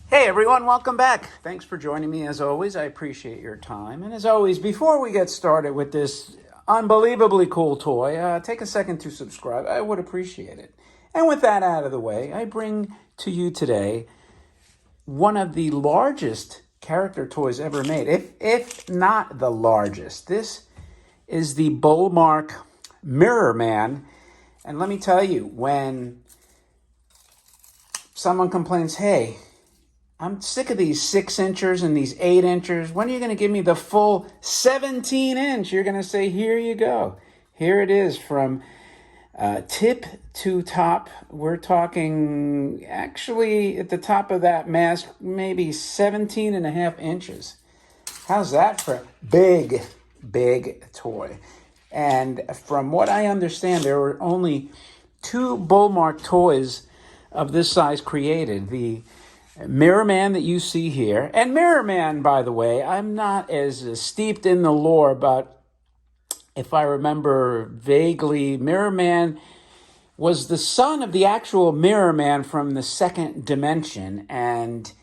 Hey everyone, welcome back. Thanks for joining me as always. I appreciate your time. And as always, before we get started with this unbelievably cool toy, take a second to subscribe. I would appreciate it. And with that out of the way, I bring to you today one of the largest character toys ever made, if not the largest. This is the Bullmark Mirrorman. And let me tell you, when someone complains, hey, I'm sick of these 6-inchers and these 8-inchers. When are you going to give me the full 17-inch? You're going to say, here you go. Here it is from tip to top. We're talking actually at the top of that mask, maybe 17 and a half inches. How's that for a big, big toy? And from what I understand, there were only 2 Bullmark toys of this size created. The Mirrorman that you see here. And Mirrorman, by the way, I'm not as steeped in the lore, but if I remember vaguely, Mirrorman was the son of the actual Mirrorman from the second dimension, and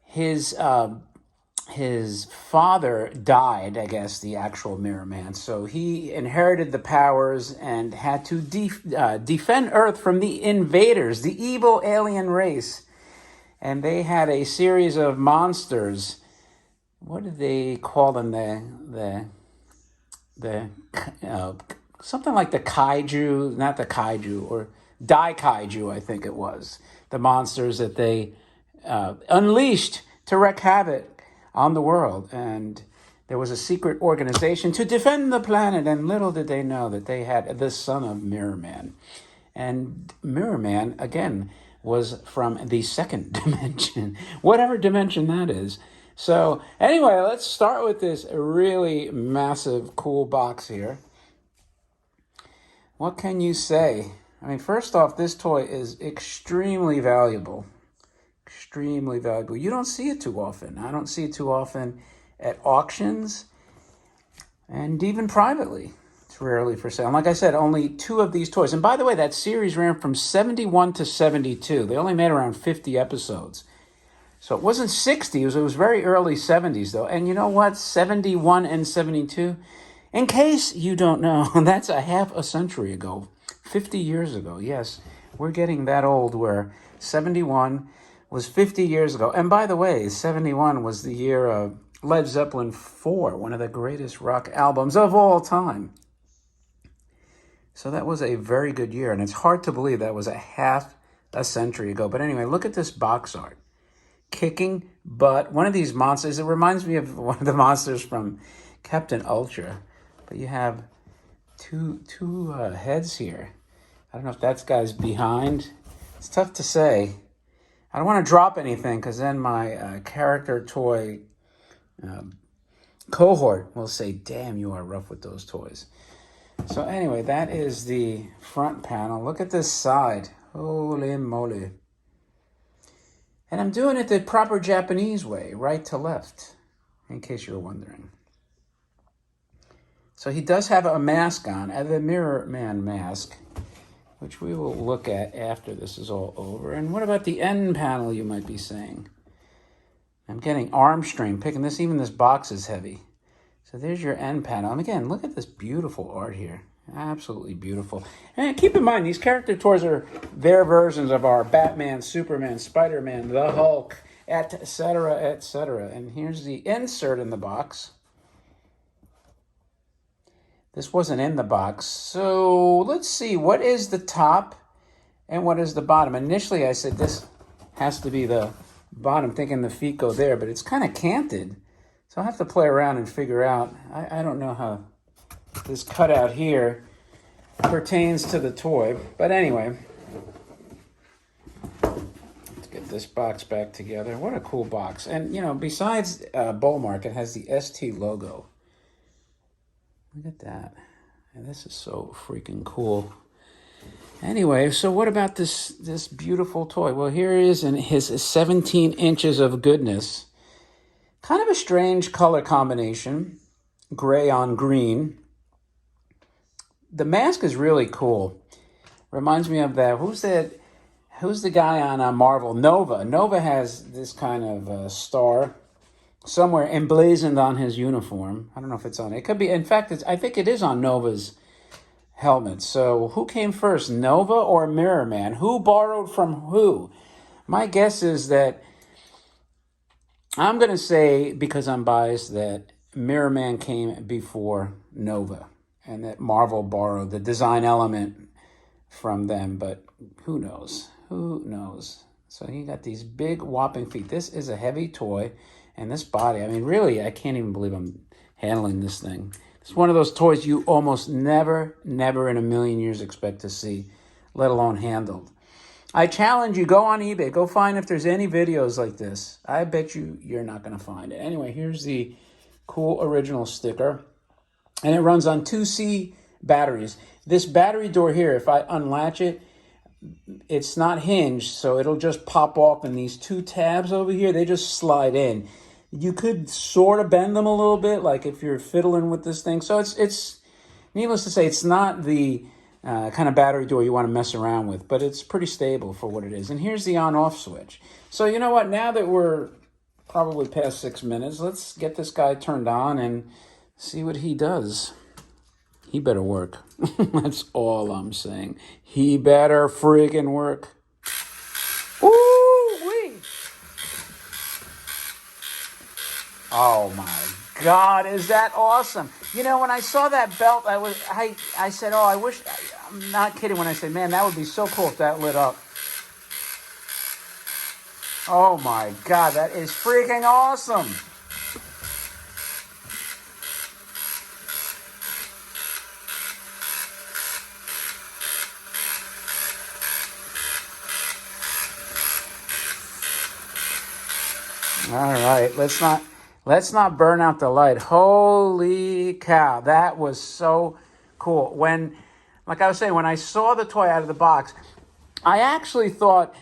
his father died, I guess, the actual Mirrorman. So he inherited the powers and had to defend Earth from the invaders, the evil alien race. And they had a series of monsters. What did they call them? The something like the kaiju, not the kaiju, or daikaiju, I think it was. The monsters that they unleashed to wreak havoc on the world. And there was a secret organization to defend the planet. And little did they know that they had the son of Mirrorman. And Mirrorman, again, was from the second dimension, whatever dimension that is. So anyway, let's start with this really massive, cool box here. What can you say? I mean, first off, this toy is extremely valuable. Extremely valuable. You don't see it too often. I don't see it too often at auctions and even privately. It's rarely for sale. And like I said, only 2 of these toys. And by the way, that series ran from 71 to 72. They only made around 50 episodes. So it wasn't 60. It was very early 70s, though. And you know what? 71 and 72. In case you don't know, that's a half a century ago. 50 years ago. Yes, we're getting that old where 71 was 50 years ago. And by the way, 71 was the year of Led Zeppelin 4, one of the greatest rock albums of all time. So that was a very good year, and it's hard to believe that was a half a century ago. But anyway, look at this box art. Kicking butt. One of these monsters, it reminds me of one of the monsters from Captain Ultra. But you have two heads here. I don't know if that guy's behind. It's tough to say. I don't want to drop anything because then my character toy cohort will say, damn, you are rough with those toys. So anyway, that is the front panel. Look at this side. Holy moly. And I'm doing it the proper Japanese way, right to left, in case you're wondering. So he does have a mask on, the Mirrorman mask, which we will look at after this is all over. And what about the end panel, you might be saying? I'm getting arm strain picking this. Even this box is heavy. So there's your end panel. And again, look at this beautiful art here. Absolutely beautiful. And keep in mind, these character toys are their versions of our Batman, Superman, Spider-Man, the Hulk, etc., etc. And here's the insert in the box. This wasn't in the box. So let's see, what is the top and what is the bottom? Initially, I said this has to be the bottom, thinking the feet go there, but it's kind of canted. So I'll have to play around and figure out. I don't know how this cutout here pertains to the toy. But anyway, let's get this box back together. What a cool box. And, you know, besides Bullmark, it has the ST logo. Look at that. And this is so freaking cool. Anyway, so what about this beautiful toy? Well, here he is in his 17 inches of goodness. Kind of a strange color combination, gray on green. The mask is really cool. Reminds me of that, who's that who's the guy on Marvel? Nova. Nova has this kind of star somewhere emblazoned on his uniform. I don't know if it's on. It could be. In fact, I think it is on Nova's helmet. So who came first, Nova or Mirrorman? Who borrowed from who? My guess is that I'm going to say, because I'm biased, that Mirrorman came before Nova and that Marvel borrowed the design element from them, but who knows? Who knows? So he got these big whopping feet. This is a heavy toy, and this body, I mean, really, I can't even believe I'm handling this thing. It's one of those toys you almost never in a million years expect to see, let alone handled. I challenge you, go on eBay, go find if there's any videos like this. I bet you're not going to find it. Anyway, here's the cool original sticker, and it runs on 2C batteries. This battery door here, if I unlatch it, it's not hinged, so it'll just pop off, and these two tabs over here, they just slide in. You could sort of bend them a little bit, like if you're fiddling with this thing. So it's needless to say, it's not the kind of battery door you want to mess around with, but it's pretty stable for what it is. And here's the on-off switch. So you know what? Now that we're probably past 6 minutes, let's get this guy turned on and see what he does. He better work. That's all I'm saying. He better friggin' work. Ooh-wee. Oh my God, is that awesome? You know, when I saw that belt, I said, oh, I wish, I'm not kidding when I say, man, that would be so cool if that lit up. Oh my God, that is freaking awesome. All right, let's not burn out the light. Holy cow, that was so cool. When, like I was saying, when I saw the toy out of the box, I actually thought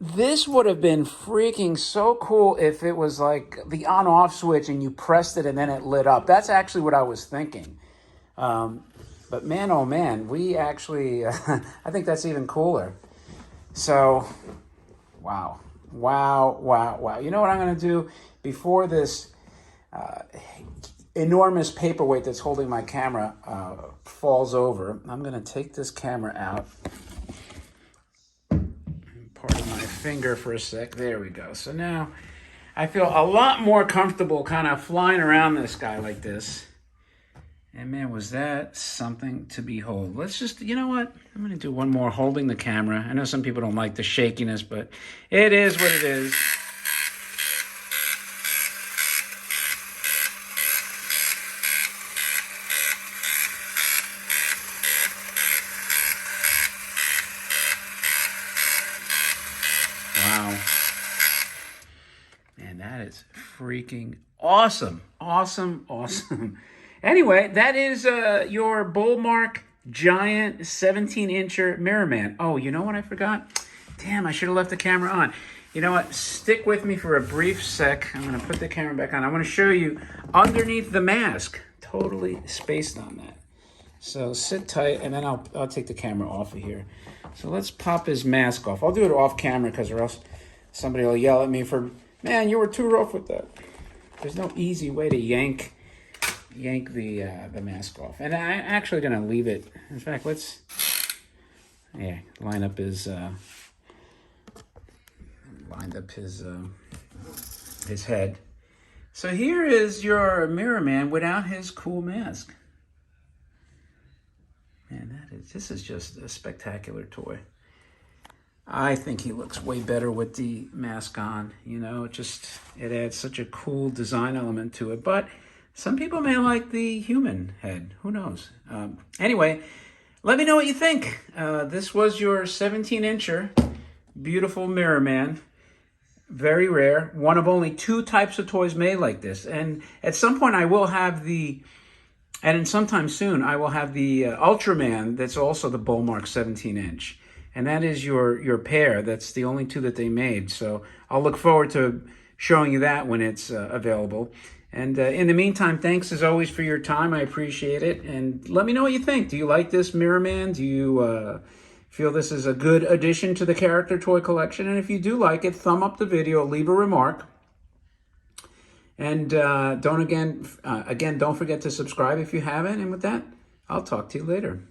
this would have been freaking so cool if it was like the on-off switch and you pressed it and then it lit up. That's actually what I was thinking. But man, oh man, we actually, I think that's even cooler. So, wow. Wow. You know what I'm going to do before this enormous paperweight that's holding my camera falls over? I'm going to take this camera out. Pardon my finger for a sec. There we go. So now I feel a lot more comfortable kind of flying around this guy like this. And man, was that something to behold. Let's just, you know what? I'm going to do one more holding the camera. I know some people don't like the shakiness, but it is what it is. Wow. Man, that is freaking awesome. Awesome. Anyway, that is your Bullmark giant 17-incher Mirrorman. Oh, you know what I forgot? Damn, I should have left the camera on. You know what? Stick with me for a brief sec. I'm going to put the camera back on. I want to show you underneath the mask. Totally spaced on that. So sit tight, and then I'll take the camera off of here. So let's pop his mask off. I'll do it off camera because or else somebody will yell at me for, man, you were too rough with that. There's no easy way to yank the mask off, and I'm actually going to leave it. In fact, let's line up his his head. So here is your Mirrorman without his cool mask. Man, this is just a spectacular toy. I think he looks way better with the mask on. You know, it adds such a cool design element to it, but some people may like the human head. Who knows? Anyway, let me know what you think. This was your 17-incher beautiful Mirrorman. Very rare. One of only 2 types of toys made like this. And at some point I will have sometime soon, I will have the Ultraman that's also the Bullmark 17-inch. And that is your pair. That's the only 2 that they made. So I'll look forward to showing you that when it's available. And in the meantime, thanks as always for your time. I appreciate it. And let me know what you think. Do you like this Mirrorman? Do you feel this is a good addition to the character toy collection. And if you do like it, thumb up the video, leave a remark. And don't forget to subscribe if you haven't. And with that, I'll talk to you later.